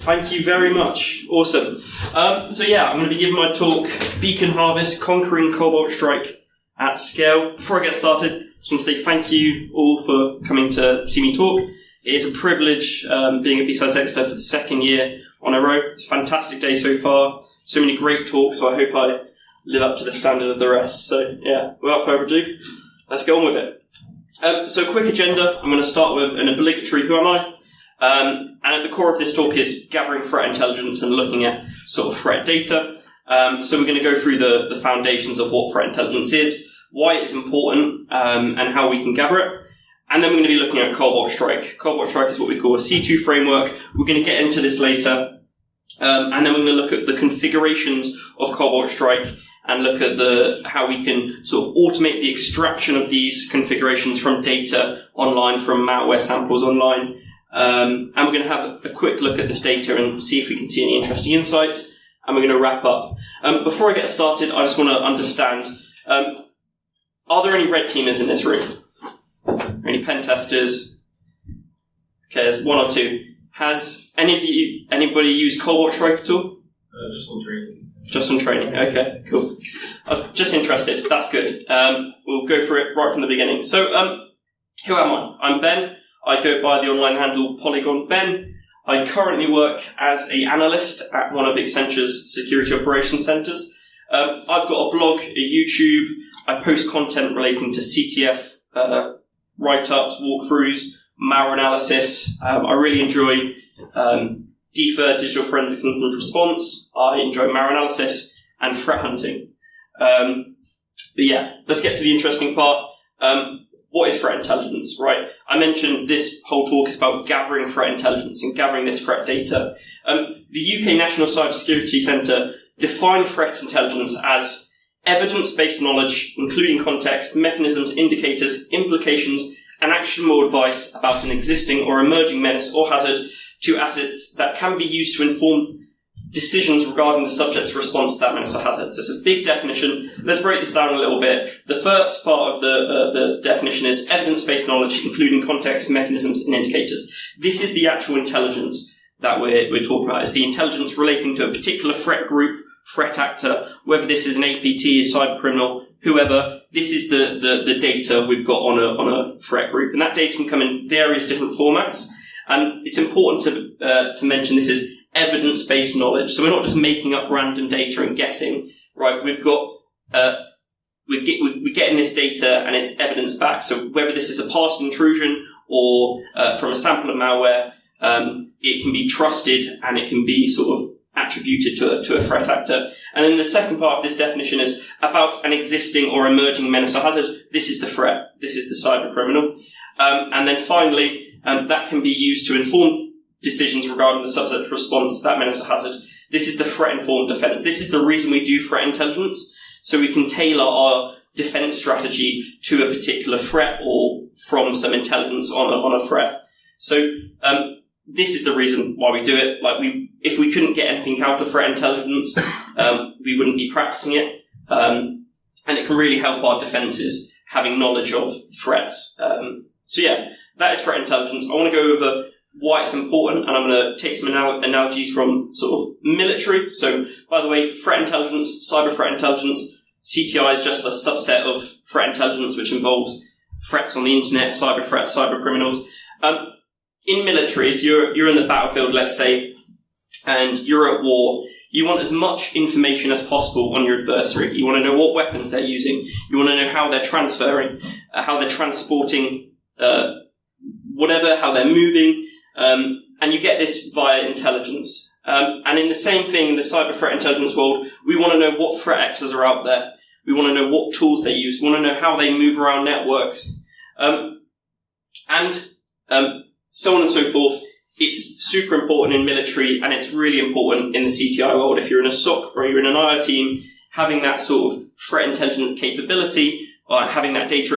Thank you very much. Awesome. So yeah, I'm going to be giving my talk, Beacon Harvest, Conquering Cobalt Strike at Scale. Before I get started, I just want to say thank you all for coming to see me talk. It is a privilege being at B-Sides Exeter for the second year on a row. It's a fantastic day so far. So many great talks, so I hope I live up to the standard of the rest. So yeah, without further ado, let's go on with it. So quick agenda. I'm going to start with an obligatory who am I? And at the core of this talk is gathering threat intelligence and looking at sort of threat data. So we're going to go through the foundations of what threat intelligence is, why it's important, and how we can gather it. And then we're going to be looking at Cobalt Strike. Cobalt Strike is what we call a C2 framework. We're going to get into this later. And then we're going to look at the configurations of Cobalt Strike and look at how we can sort of automate the extraction of these configurations from data online, from malware samples online. And we're going to have a quick look at this data and see if we can see any interesting insights. And we're going to wrap up. Before I get started, I just want to understand, are there any red teamers in this room? Any pen testers? Okay, there's one or two. Has anybody used Cobalt Strike at all? Just on training. Just on training. Okay, cool. I'm just interested. That's good. We'll go through it right from the beginning. So, who am I? I'm Ben. I go by the online handle Polygon Ben. I currently work as an analyst at one of Accenture's security operations centers. I've got a blog, a YouTube. I post content relating to CTF write-ups, walkthroughs, malware analysis. I really enjoy DFIR, digital forensics incident response. I enjoy malware analysis and threat hunting. But yeah, let's get to the interesting part. What is threat intelligence, right? I mentioned this whole talk is about gathering threat intelligence and gathering this threat data. The UK National Cybersecurity Centre defined threat intelligence as evidence-based knowledge, including context, mechanisms, indicators, implications, and actionable advice about an existing or emerging menace or hazard to assets that can be used to inform decisions regarding the subject's response to that menace or hazard. So it's a big definition. Let's break this down a little bit. The first part of the definition is evidence-based knowledge, including context, mechanisms, and indicators. This is the actual intelligence that we're talking about. It's the intelligence relating to a particular threat group, threat actor, whether this is an APT, a cyber criminal, whoever. This is the data we've got on a threat group. And that data can come in various different formats. And it's important to mention this is evidence-based knowledge. So we're not just making up random data and guessing, right? We've got, we're getting this data and it's evidence back. So whether this is a past intrusion or from a sample of malware, it can be trusted and it can be sort of attributed to a threat actor. And then the second part of this definition is about an existing or emerging menace or hazard. This is the threat. This is the cyber criminal. And then finally, that can be used to inform decisions regarding the subject's response to that menace or hazard. This is the threat-informed defense. This is the reason we do threat intelligence, so we can tailor our defense strategy to a particular threat or from some intelligence on a threat. So this is the reason why we do it. If we couldn't get anything out of threat intelligence, we wouldn't be practicing it. And it can really help our defenses having knowledge of threats. So yeah, that is threat intelligence. I want to go over why it's important, and I'm going to take some analogies from sort of military. So, by the way, threat intelligence, cyber threat intelligence, CTI is just a subset of threat intelligence, which involves threats on the internet, cyber threats, cyber criminals. In military, if you're in the battlefield, let's say, and you're at war, you want as much information as possible on your adversary. You want to know what weapons they're using. You want to know how they're transferring, how they're transporting, whatever, how they're moving. And you get this via intelligence. And in the same thing, in the cyber threat intelligence world, we want to know what threat actors are out there. We want to know what tools they use. We want to know how they move around networks. And so on and so forth. It's super important in military, and it's really important in the CTI world. If you're in a SOC or you're in an IR team, having that sort of threat intelligence capability, or having that data